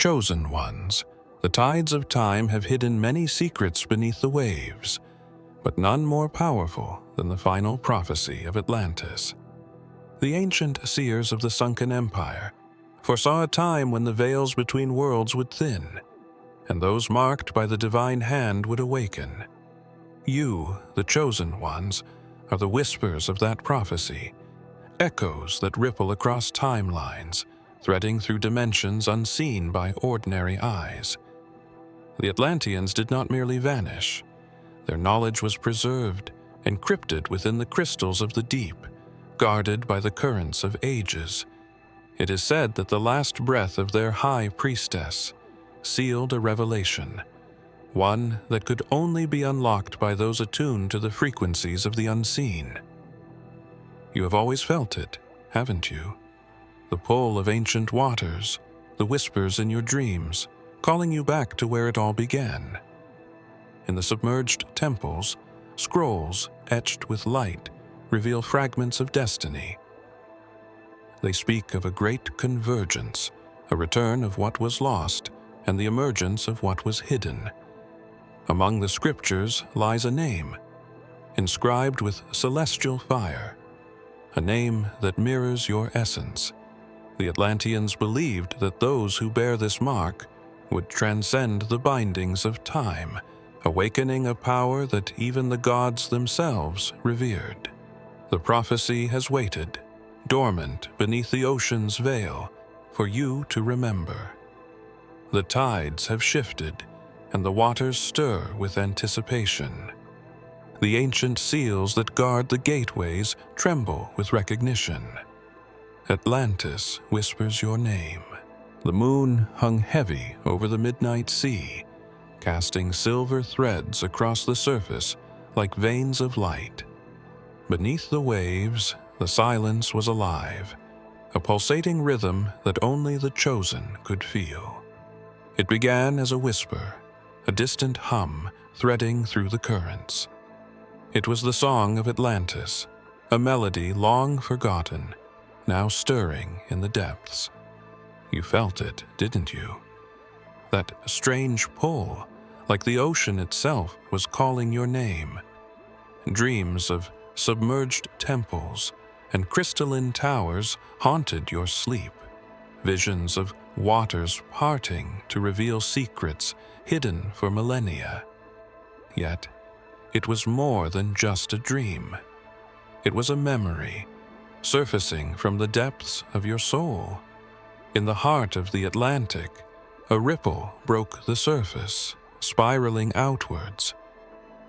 Chosen ones, the tides of time have hidden many secrets beneath the waves, but none more powerful than the final prophecy of Atlantis. The ancient seers of the sunken empire foresaw a time when the veils between worlds would thin, and those marked by the divine hand would awaken. You, the chosen ones, are the whispers of that prophecy, echoes that ripple across timelines, threading through dimensions unseen by ordinary eyes. The Atlanteans did not merely vanish. Their knowledge was preserved, encrypted within the crystals of the deep, guarded by the currents of ages. It is said that the last breath of their high priestess sealed a revelation, one that could only be unlocked by those attuned to the frequencies of the unseen. You have always felt it, haven't you? The pull of ancient waters, the whispers in your dreams, calling you back to where it all began. In the submerged temples, scrolls etched with light reveal fragments of destiny. They speak of a great convergence, a return of what was lost, and the emergence of what was hidden. Among the scriptures lies a name, inscribed with celestial fire, a name that mirrors your essence. The Atlanteans believed that those who bear this mark would transcend the bindings of time, awakening a power that even the gods themselves revered. The prophecy has waited, dormant beneath the ocean's veil, for you to remember. The tides have shifted, and the waters stir with anticipation. The ancient seals that guard the gateways tremble with recognition. Atlantis whispers your name. The moon hung heavy over the midnight sea, casting silver threads across the surface like veins of light. Beneath the waves, the silence was alive, a pulsating rhythm that only the chosen could feel. It began as a whisper, a distant hum threading through the currents. It was the song of Atlantis, a melody long forgotten, now stirring in the depths. You felt it, didn't you? That strange pull, like the ocean itself was calling your name. Dreams of submerged temples and crystalline towers haunted your sleep. Visions of waters parting to reveal secrets hidden for millennia. Yet, it was more than just a dream. It was a memory, surfacing from the depths of your soul. In the heart of the Atlantic, a ripple broke the surface, spiraling outwards.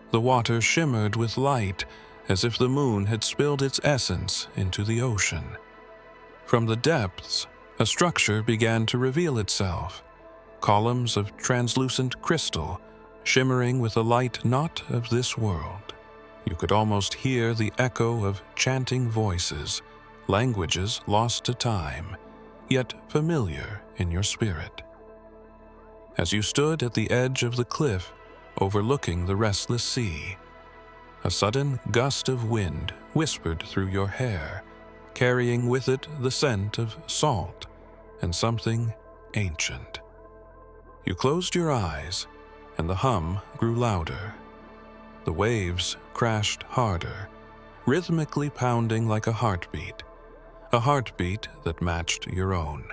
The water shimmered with light, as if the moon had spilled its essence into the ocean. From the depths, a structure began to reveal itself, columns of translucent crystal, shimmering with a light not of this world. You could almost hear the echo of chanting voices, languages lost to time, yet familiar in your spirit. As you stood at the edge of the cliff, overlooking the restless sea, a sudden gust of wind whispered through your hair, carrying with it the scent of salt and something ancient. You closed your eyes, and the hum grew louder. The waves crashed harder, rhythmically pounding like a heartbeat that matched your own.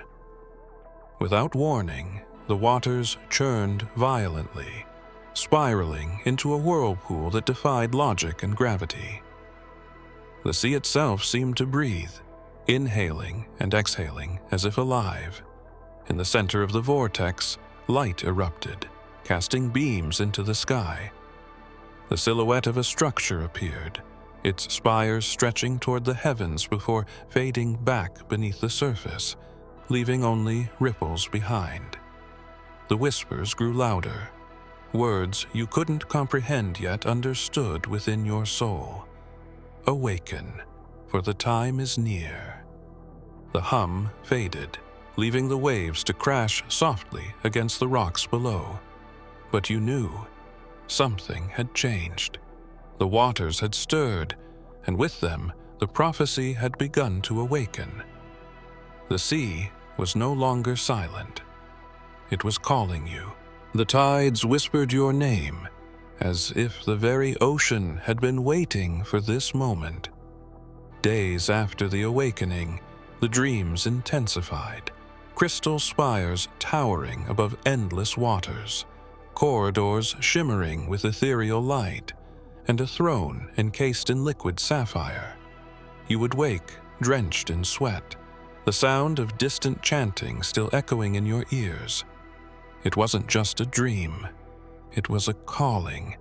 Without warning, the waters churned violently, spiraling into a whirlpool that defied logic and gravity. The sea itself seemed to breathe, inhaling and exhaling as if alive. In the center of the vortex, light erupted, casting beams into the sky. The silhouette of a structure appeared, its spires stretching toward the heavens before fading back beneath the surface, leaving only ripples behind. The whispers grew louder, words you couldn't comprehend yet understood within your soul. Awaken, for the time is near. The hum faded, leaving the waves to crash softly against the rocks below. But you knew something had changed. The waters had stirred, and with them the prophecy had begun to awaken. The sea was no longer silent. it was calling you. The tides whispered your name, as if the very ocean had been waiting for this moment. Days after the awakening, the dreams intensified, crystal spires towering above endless waters, corridors shimmering with ethereal light, and a throne encased in liquid sapphire. You would wake, drenched in sweat, the sound of distant chanting still echoing in your ears. It wasn't just a dream, it was a calling.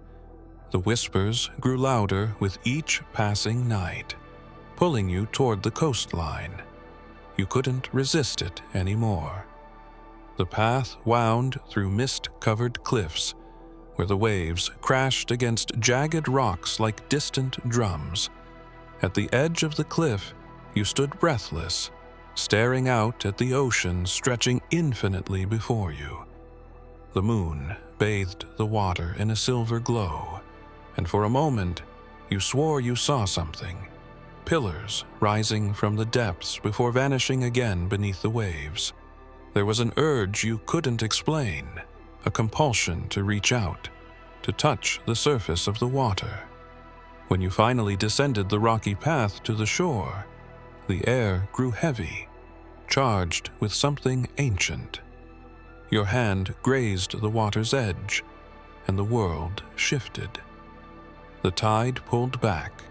The whispers grew louder with each passing night, pulling you toward the coastline. You couldn't resist it anymore. The path wound through mist-covered cliffs, where the waves crashed against jagged rocks like distant drums. At the edge of the cliff, you stood breathless, staring out at the ocean stretching infinitely before you. The moon bathed the water in a silver glow, and for a moment, you swore you saw something. Pillars rising from the depths before vanishing again beneath the waves. There was an urge you couldn't explain, a compulsion to reach out, to touch the surface of the water. When you finally descended the rocky path to the shore, the air grew heavy, charged with something ancient. Your hand grazed the water's edge, and the world shifted. The tide pulled back,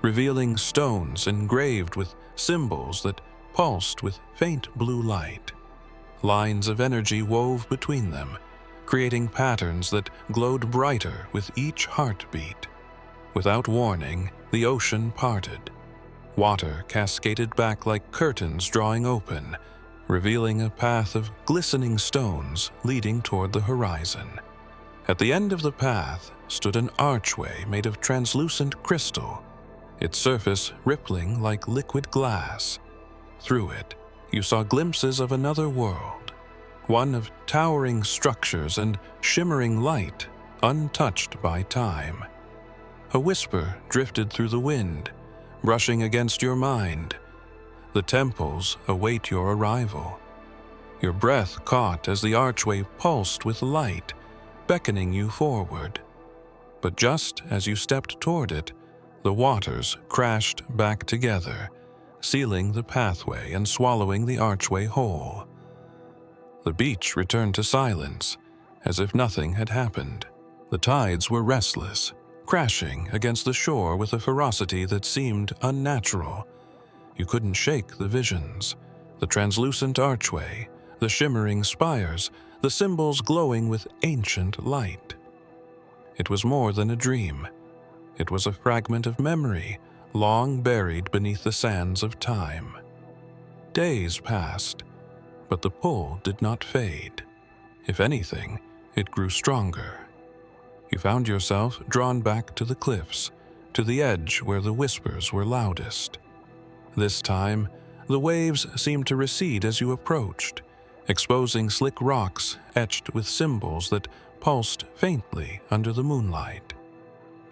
revealing stones engraved with symbols that pulsed with faint blue light. Lines of energy wove between them, creating patterns that glowed brighter with each heartbeat. Without warning, the ocean parted. Water cascaded back like curtains drawing open, revealing a path of glistening stones leading toward the horizon. At the end of the path stood an archway made of translucent crystal, its surface rippling like liquid glass. Through it, you saw glimpses of another world, one of towering structures and shimmering light, untouched by time. A whisper drifted through the wind, brushing against your mind. The temples await your arrival. Your breath caught as the archway pulsed with light, beckoning you forward. But just as you stepped toward it, the waters crashed back together, sealing the pathway and swallowing the archway whole. The beach returned to silence, as if nothing had happened. The tides were restless, crashing against the shore with a ferocity that seemed unnatural. You couldn't shake the visions, the translucent archway, the shimmering spires, the symbols glowing with ancient light. It was more than a dream. It was a fragment of memory, long buried beneath the sands of time. Days passed, but the pull did not fade. If anything, it grew stronger. You found yourself drawn back to the cliffs, to the edge where the whispers were loudest. This time, the waves seemed to recede as you approached, exposing slick rocks etched with symbols that pulsed faintly under the moonlight.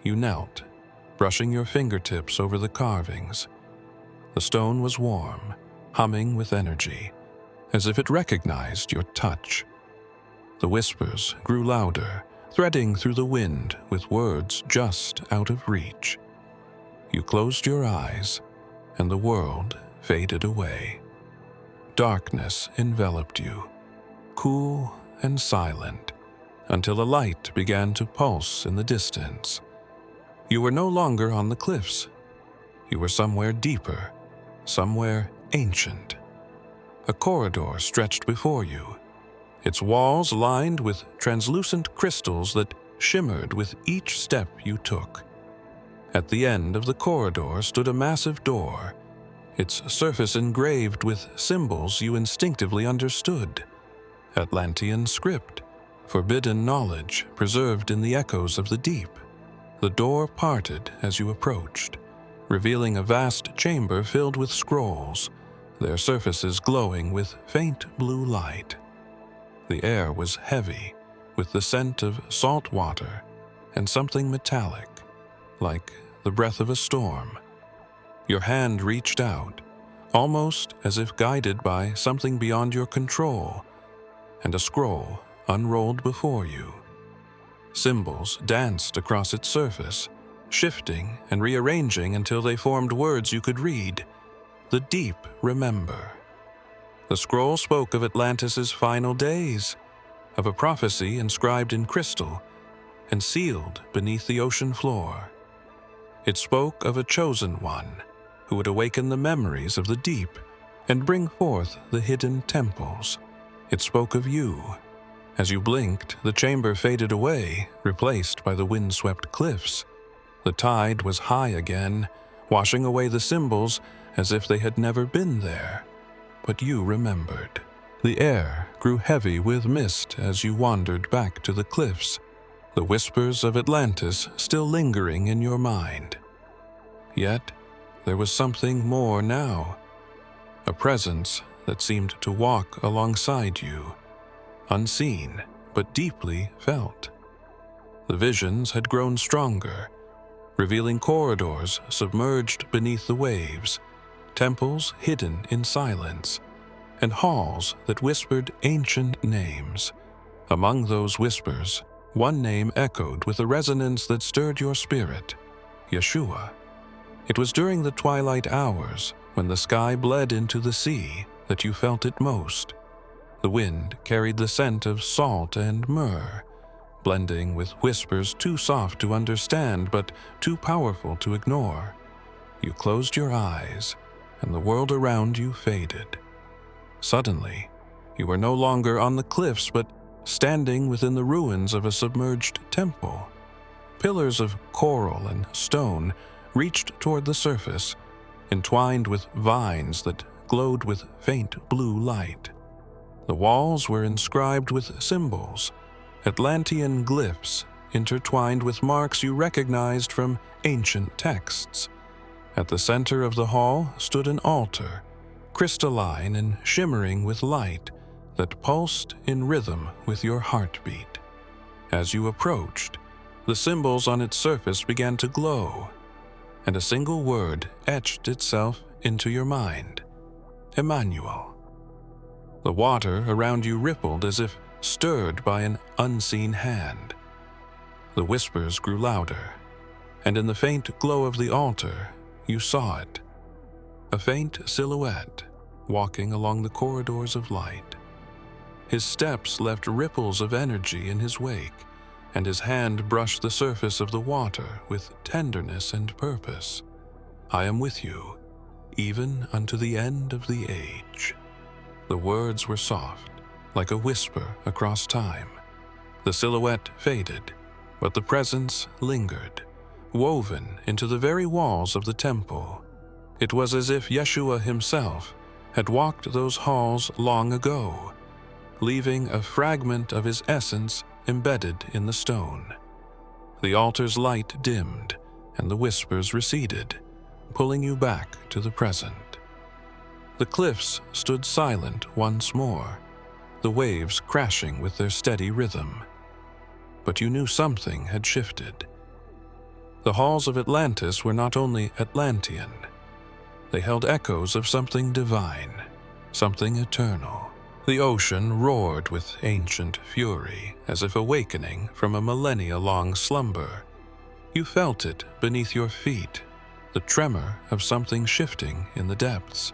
You knelt, brushing your fingertips over the carvings. The stone was warm, humming with energy, as if it recognized your touch. The whispers grew louder, threading through the wind with words just out of reach. You closed your eyes, and the world faded away. Darkness enveloped you, cool and silent, until a light began to pulse in the distance. You were no longer on the cliffs. You were somewhere deeper, somewhere ancient. A corridor stretched before you, its walls lined with translucent crystals that shimmered with each step you took. At the end of the corridor stood a massive door, its surface engraved with symbols you instinctively understood. Atlantean script, forbidden knowledge preserved in the echoes of the deep. The door parted as you approached, revealing a vast chamber filled with scrolls, their surfaces glowing with faint blue light. The air was heavy, with the scent of salt water and something metallic, like the breath of a storm. Your hand reached out, almost as if guided by something beyond your control, and a scroll unrolled before you. Symbols danced across its surface, shifting and rearranging until they formed words you could read. The deep remember. The scroll spoke of Atlantis's final days, of a prophecy inscribed in crystal and sealed beneath the ocean floor. It spoke of a chosen one who would awaken the memories of the deep and bring forth the hidden temples. It spoke of you. As you blinked, the chamber faded away, replaced by the windswept cliffs. The tide was high again, washing away the symbols as if they had never been there. But you remembered. The air grew heavy with mist as you wandered back to the cliffs, the whispers of Atlantis still lingering in your mind. Yet, there was something more now. A presence that seemed to walk alongside you, unseen but deeply felt. The visions had grown stronger, revealing corridors submerged beneath the waves, temples hidden in silence, and halls that whispered ancient names. Among those whispers, one name echoed with a resonance that stirred your spirit: Yeshua. It was during the twilight hours, when the sky bled into the sea, that you felt it most. The wind carried the scent of salt and myrrh, blending with whispers too soft to understand but too powerful to ignore. You closed your eyes, and the world around you faded. Suddenly, you were no longer on the cliffs but standing within the ruins of a submerged temple. Pillars of coral and stone reached toward the surface, entwined with vines that glowed with faint blue light. The walls were inscribed with symbols, Atlantean glyphs intertwined with marks you recognized from ancient texts. At the center of the hall stood an altar, crystalline and shimmering with light that pulsed in rhythm with your heartbeat. As you approached, the symbols on its surface began to glow, and a single word etched itself into your mind: Emmanuel. The water around you rippled as if stirred by an unseen hand. The whispers grew louder, and in the faint glow of the altar, you saw it. A faint silhouette walking along the corridors of light. His steps left ripples of energy in his wake, and his hand brushed the surface of the water with tenderness and purpose. I am with you, even unto the end of the age. The words were soft, like a whisper across time. The silhouette faded, but the presence lingered, woven into the very walls of the temple. It was as if Yeshua himself had walked those halls long ago, leaving a fragment of his essence embedded in the stone. The altar's light dimmed, and the whispers receded, pulling you back to the present. The cliffs stood silent once more, the waves crashing with their steady rhythm. But you knew something had shifted. The halls of Atlantis were not only Atlantean. They held echoes of something divine, something eternal. The ocean roared with ancient fury, as if awakening from a millennia-long slumber. You felt it beneath your feet, the tremor of something shifting in the depths.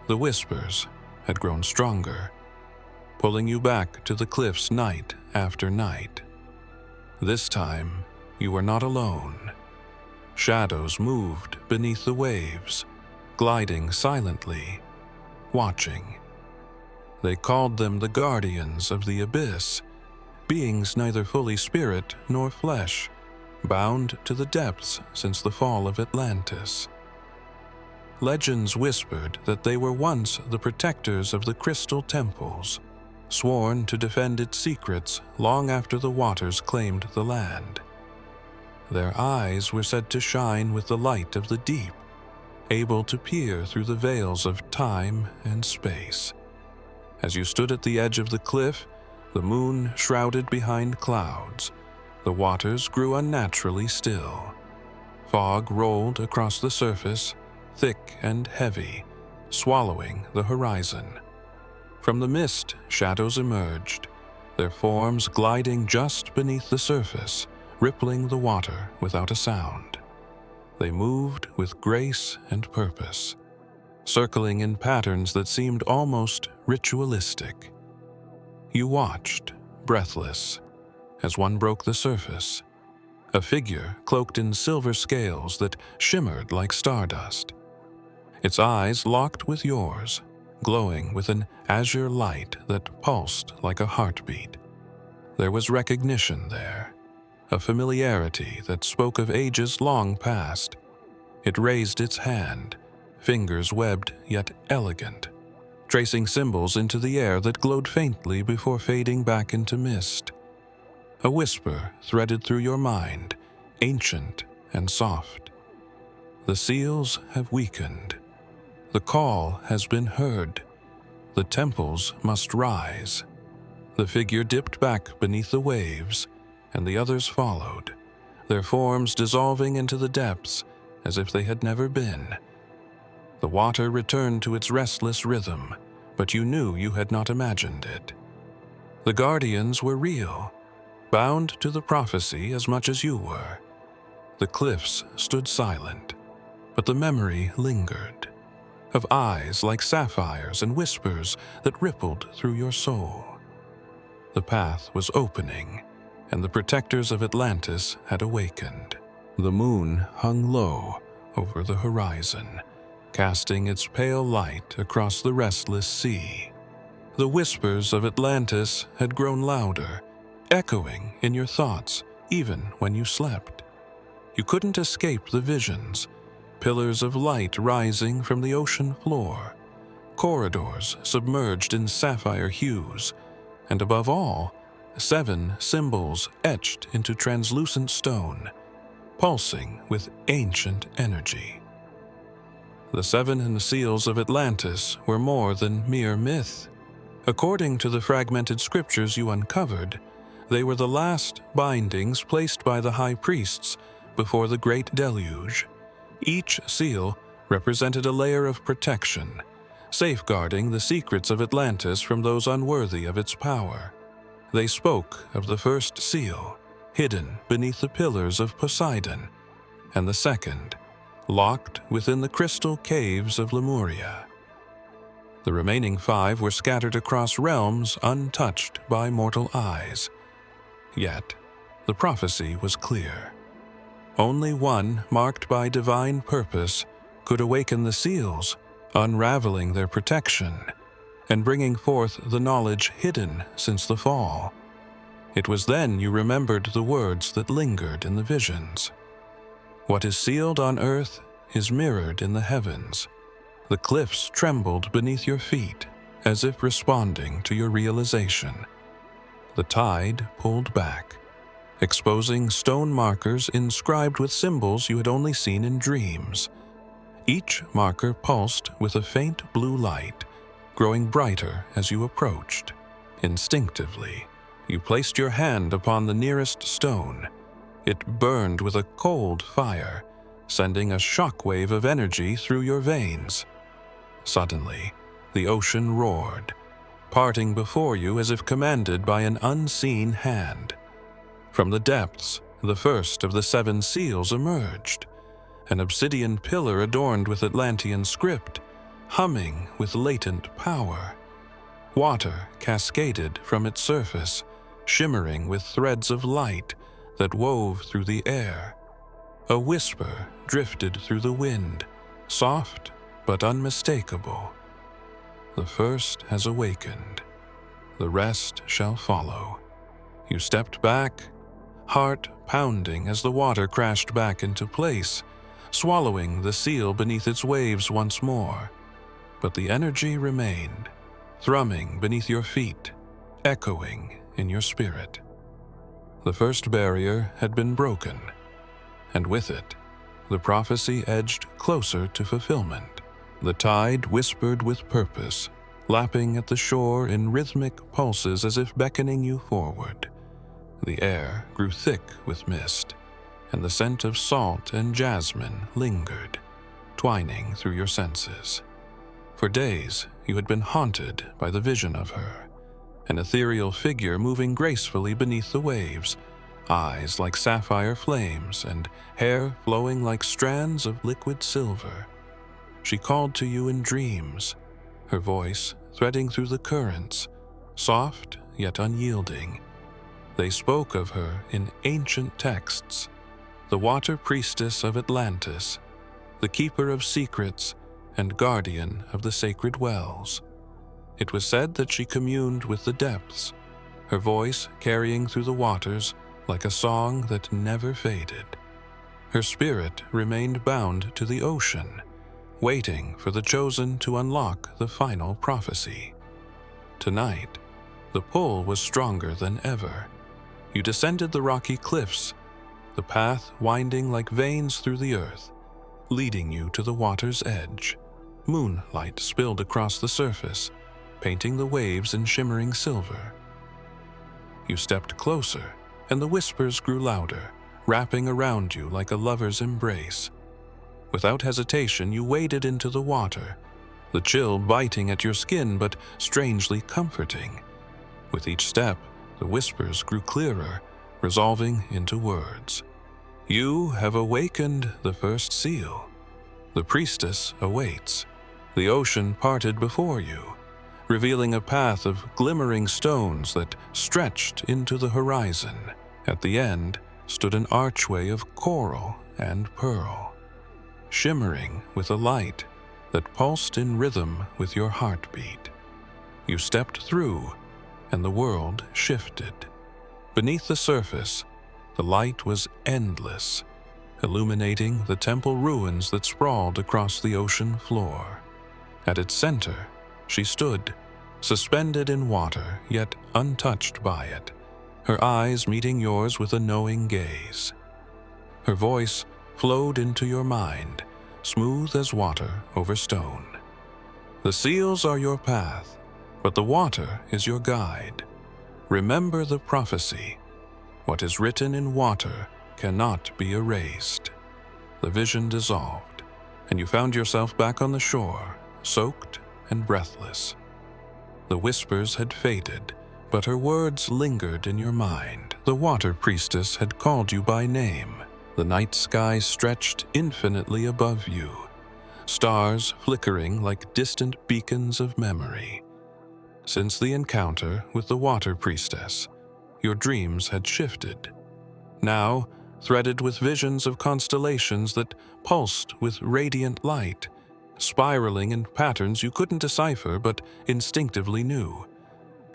The whispers had grown stronger, pulling you back to the cliffs night after night. This time, you were not alone. Shadows moved beneath the waves, gliding silently, watching. They called them the guardians of the abyss, beings neither fully spirit nor flesh, bound to the depths since the fall of Atlantis. Legends whispered that they were once the protectors of the crystal temples, sworn to defend its secrets long after the waters claimed the land. Their eyes were said to shine with the light of the deep, able to peer through the veils of time and space. As you stood at the edge of the cliff, the moon shrouded behind clouds, the waters grew unnaturally still. Fog rolled across the surface, thick and heavy, swallowing the horizon. From the mist, shadows emerged, their forms gliding just beneath the surface, rippling the water without a sound. They moved with grace and purpose, circling in patterns that seemed almost ritualistic. You watched, breathless, as one broke the surface, a figure cloaked in silver scales that shimmered like stardust. Its eyes locked with yours, glowing with an azure light that pulsed like a heartbeat. There was recognition there, a familiarity that spoke of ages long past. It raised its hand, fingers webbed yet elegant, tracing symbols into the air that glowed faintly before fading back into mist. A whisper threaded through your mind, ancient and soft. The seals have weakened. The call has been heard. The temples must rise. The figure dipped back beneath the waves, and the others followed, their forms dissolving into the depths as if they had never been. The water returned to its restless rhythm, but you knew you had not imagined it. The guardians were real, bound to the prophecy as much as you were. The cliffs stood silent, but the memory lingered, of eyes like sapphires and whispers that rippled through your soul. The path was opening, and the protectors of Atlantis had awakened. The moon hung low over the horizon, casting its pale light across the restless sea. The whispers of Atlantis had grown louder, echoing in your thoughts even when you slept. You couldn't escape the visions, pillars of light rising from the ocean floor, corridors submerged in sapphire hues, and above all, 7 symbols etched into translucent stone, pulsing with ancient energy. The 7 seals of Atlantis were more than mere myth. According to the fragmented scriptures you uncovered, they were the last bindings placed by the high priests before the Great Deluge. Each seal represented a layer of protection, safeguarding the secrets of Atlantis from those unworthy of its power. They spoke of the first seal, hidden beneath the pillars of Poseidon, and the second, locked within the crystal caves of Lemuria. The remaining 5 were scattered across realms untouched by mortal eyes. Yet, the prophecy was clear. Only one, marked by divine purpose, could awaken the seals, unraveling their protection, and bringing forth the knowledge hidden since the fall. It was then you remembered the words that lingered in the visions. What is sealed on earth is mirrored in the heavens. The cliffs trembled beneath your feet, as if responding to your realization. The tide pulled back, exposing stone markers inscribed with symbols you had only seen in dreams. Each marker pulsed with a faint blue light, growing brighter as you approached. Instinctively, you placed your hand upon the nearest stone. It burned with a cold fire, sending a shockwave of energy through your veins. Suddenly, the ocean roared, parting before you as if commanded by an unseen hand. From the depths, the first of the 7 seals emerged, an obsidian pillar adorned with Atlantean script, humming with latent power. Water cascaded from its surface, shimmering with threads of light that wove through the air. A whisper drifted through the wind, soft but unmistakable. The first has awakened. The rest shall follow. You stepped back, heart pounding as the water crashed back into place, swallowing the seal beneath its waves once more. But the energy remained, thrumming beneath your feet, echoing in your spirit. The first barrier had been broken, and with it, the prophecy edged closer to fulfillment. The tide whispered with purpose, lapping at the shore in rhythmic pulses as if beckoning you forward. The air grew thick with mist, and the scent of salt and jasmine lingered, twining through your senses. For days, you had been haunted by the vision of her, an ethereal figure moving gracefully beneath the waves, eyes like sapphire flames and hair flowing like strands of liquid silver. She called to you in dreams, her voice threading through the currents, soft yet unyielding. They spoke of her in ancient texts, the water priestess of Atlantis, the keeper of secrets and guardian of the sacred wells. It was said that she communed with the depths, her voice carrying through the waters like a song that never faded. Her spirit remained bound to the ocean, waiting for the chosen to unlock the final prophecy. Tonight, the pull was stronger than ever. You descended the rocky cliffs, the path winding like veins through the earth, leading you to the water's edge. Moonlight spilled across the surface, painting the waves in shimmering silver. You stepped closer, and the whispers grew louder, wrapping around you like a lover's embrace. Without hesitation, you waded into the water, the chill biting at your skin but strangely comforting. With each step, the whispers grew clearer, resolving into words. You have awakened the first seal. The priestess awaits. The ocean parted before you, revealing a path of glimmering stones that stretched into the horizon. At the end stood an archway of coral and pearl, shimmering with a light that pulsed in rhythm with your heartbeat. You stepped through, and the world shifted. Beneath the surface, the light was endless, illuminating the temple ruins that sprawled across the ocean floor. At its center, she stood, suspended in water, yet untouched by it, her eyes meeting yours with a knowing gaze. Her voice flowed into your mind, smooth as water over stone. The seals are your path, but the water is your guide. Remember the prophecy. What is written in water cannot be erased. The vision dissolved, and you found yourself back on the shore, soaked and breathless. The whispers had faded, but her words lingered in your mind. The water priestess had called you by name. The night sky stretched infinitely above you, stars flickering like distant beacons of memory. Since the encounter with the water priestess, your dreams had shifted. Now, threaded with visions of constellations that pulsed with radiant light, spiraling in patterns you couldn't decipher but instinctively knew.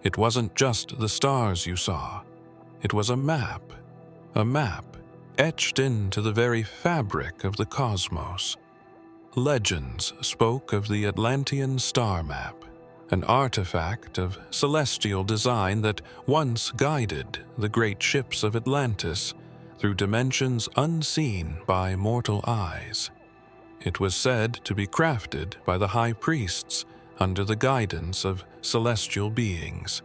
It wasn't just the stars you saw. It was a map etched into the very fabric of the cosmos. Legends spoke of the Atlantean star map, an artifact of celestial design that once guided the great ships of Atlantis through dimensions unseen by mortal eyes. It was said to be crafted by the high priests under the guidance of celestial beings,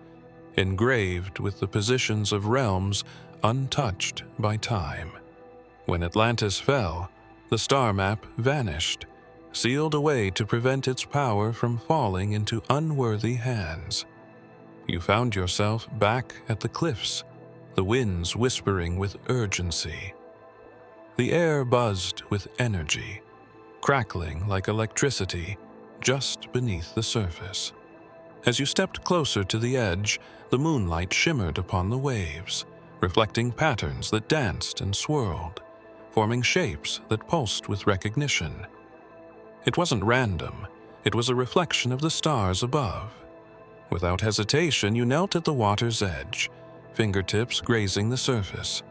engraved with the positions of realms untouched by time. When Atlantis fell, the star map vanished, sealed away to prevent its power from falling into unworthy hands. You found yourself back at the cliffs, the winds whispering with urgency. The air buzzed with energy, crackling like electricity just beneath the surface. As you stepped closer to the edge, the moonlight shimmered upon the waves, reflecting patterns that danced and swirled, forming shapes that pulsed with recognition. It wasn't random, it was a reflection of the stars above. Without hesitation, you knelt at the water's edge, fingertips grazing the surface.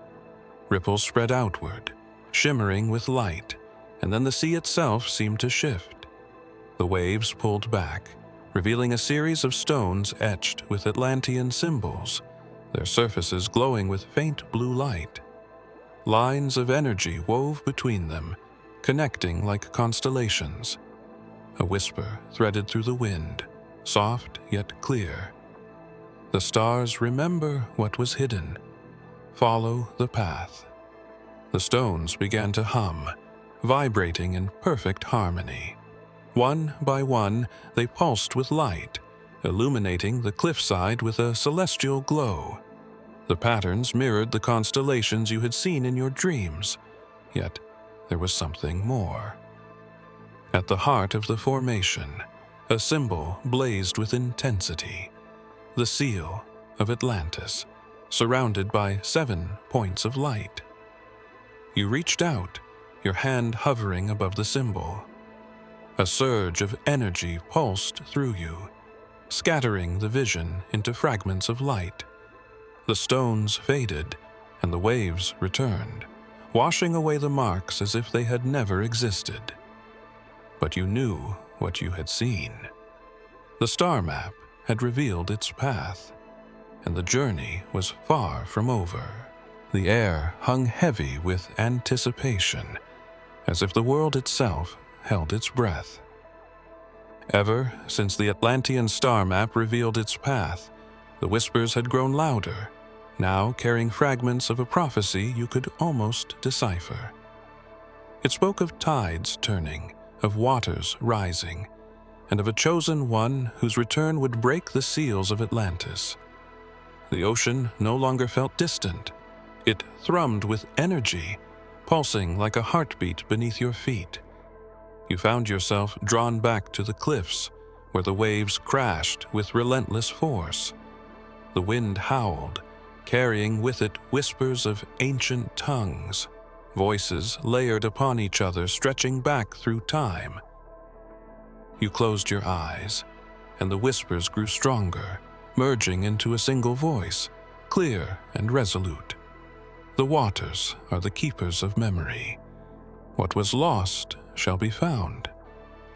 Ripples spread outward, shimmering with light, and then the sea itself seemed to shift. The waves pulled back, revealing a series of stones etched with Atlantean symbols, their surfaces glowing with faint blue light. Lines of energy wove between them, connecting like constellations. A whisper threaded through the wind, soft yet clear. The stars remember what was hidden. Follow the path. The stones began to hum, vibrating in perfect harmony. One by one, they pulsed with light, illuminating the cliffside with a celestial glow. The patterns mirrored the constellations you had seen in your dreams, yet there was something more. At the heart of the formation, a symbol blazed with intensity, the seal of Atlantis, surrounded by 7 points of light. You reached out, your hand hovering above the symbol. A surge of energy pulsed through you, scattering the vision into fragments of light. The stones faded, and the waves returned, washing away the marks as if they had never existed. But you knew what you had seen. The star map had revealed its path, and the journey was far from over. The air hung heavy with anticipation, as if the world itself held its breath. Ever since the Atlantean star map revealed its path, the whispers had grown louder, now carrying fragments of a prophecy you could almost decipher. It spoke of tides turning, of waters rising, and of a chosen one whose return would break the seals of Atlantis. The ocean no longer felt distant. It thrummed with energy, pulsing like a heartbeat beneath your feet. You found yourself drawn back to the cliffs, where the waves crashed with relentless force. The wind howled, carrying with it whispers of ancient tongues, voices layered upon each other, stretching back through time. You closed your eyes, and the whispers grew stronger, merging into a single voice, clear and resolute. The waters are the keepers of memory. What was lost shall be found.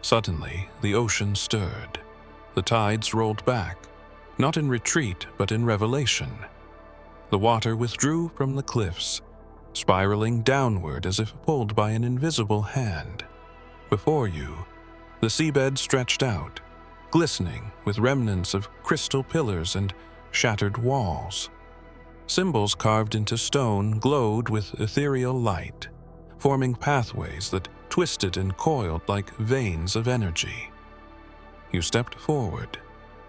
Suddenly, the ocean stirred. The tides rolled back, not in retreat but in revelation. The water withdrew from the cliffs, spiraling downward as if pulled by an invisible hand. Before you, the seabed stretched out, glistening with remnants of crystal pillars and shattered walls. Symbols carved into stone glowed with ethereal light, forming pathways that twisted and coiled like veins of energy. You stepped forward,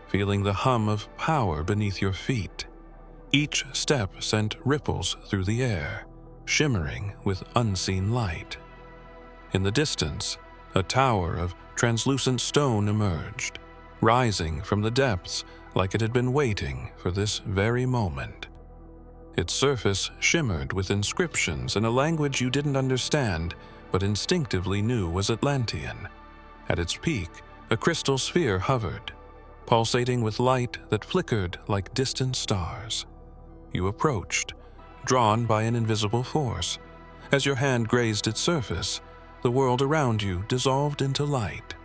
feeling the hum of power beneath your feet. Each step sent ripples through the air, shimmering with unseen light. In the distance, a tower of translucent stone emerged, rising from the depths like it had been waiting for this very moment. Its surface shimmered with inscriptions in a language you didn't understand, but instinctively knew was Atlantean. At its peak, a crystal sphere hovered, pulsating with light that flickered like distant stars. You approached, drawn by an invisible force. As your hand grazed its surface, the world around you dissolved into light.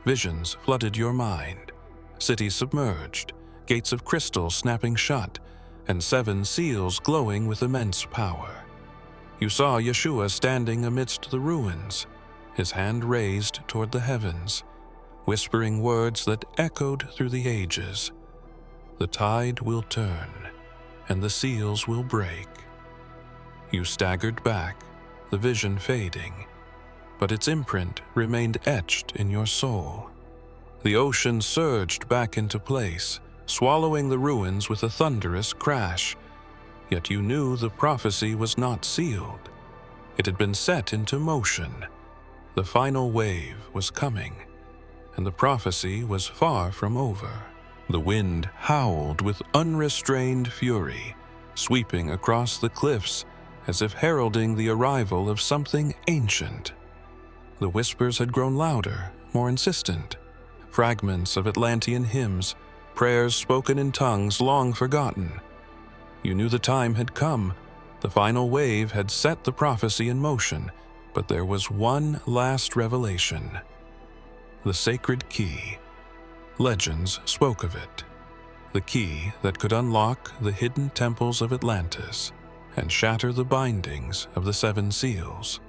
Visions flooded your mind, cities submerged, gates of crystal snapping shut, and 7 seals glowing with immense power. You saw Yeshua standing amidst the ruins, his hand raised toward the heavens, whispering words that echoed through the ages. The tide will turn, and the seals will break. You staggered back, the vision fading, but its imprint remained etched in your soul. The ocean surged back into place, swallowing the ruins with a thunderous crash. Yet you knew the prophecy was not sealed. It had been set into motion. The final wave was coming, and the prophecy was far from over. The wind howled with unrestrained fury, sweeping across the cliffs as if heralding the arrival of something ancient. The whispers had grown louder, more insistent. Fragments of Atlantean hymns, prayers spoken in tongues long forgotten. You knew the time had come. The final wave had set the prophecy in motion, but there was one last revelation. The sacred key. Legends spoke of it. The key that could unlock the hidden temples of Atlantis and shatter the bindings of the 7 seals.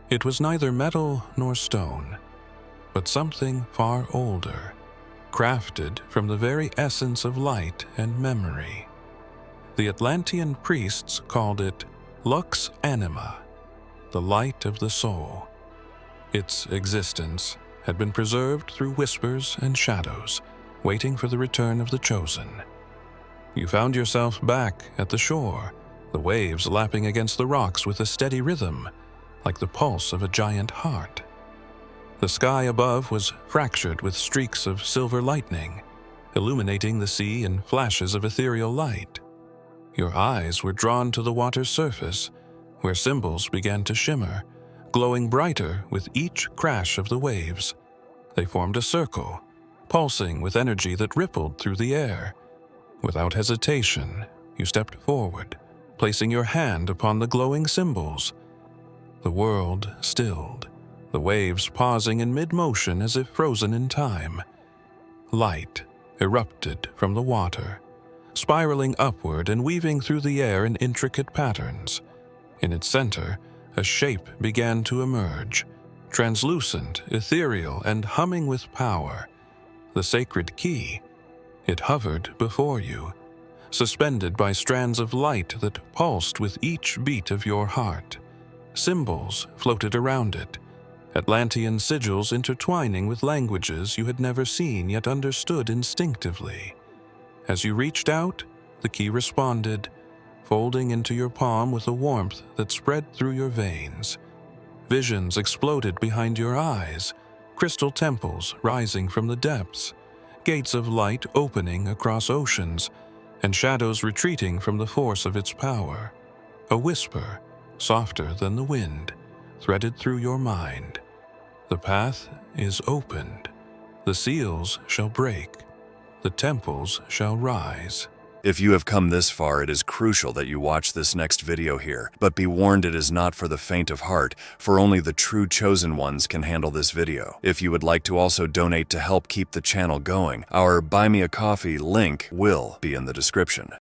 It was neither metal nor stone, but something far older, crafted from the very essence of light and memory. The Atlantean priests called it lux anima, the light of the soul. Its existence, had been preserved through whispers and shadows, waiting for the return of the chosen. You found yourself back at the shore, the waves lapping against the rocks with a steady rhythm, like the pulse of a giant heart. The sky above was fractured with streaks of silver lightning, illuminating the sea in flashes of ethereal light. Your eyes were drawn to the water's surface, where symbols began to shimmer, glowing brighter with each crash of the waves. They formed a circle, pulsing with energy that rippled through the air. Without hesitation, you stepped forward, placing your hand upon the glowing symbols. The world stilled, the waves pausing in mid-motion as if frozen in time. Light erupted from the water, spiraling upward and weaving through the air in intricate patterns. In its center, a shape began to emerge, translucent, ethereal, and humming with power. The sacred key. It hovered before you, suspended by strands of light that pulsed with each beat of your heart. Symbols floated around it, Atlantean sigils intertwining with languages you had never seen yet understood instinctively. As you reached out, the key responded, folding into your palm with a warmth that spread through your veins. Visions exploded behind your eyes, crystal temples rising from the depths, gates of light opening across oceans, and shadows retreating from the force of its power. A whisper, softer than the wind, threaded through your mind. The path is opened. The seals shall break. The temples shall rise. If you have come this far, it is crucial that you watch this next video here. But be warned, it is not for the faint of heart, for only the true chosen ones can handle this video. If you would like to also donate to help keep the channel going, our Buy Me a Coffee link will be in the description.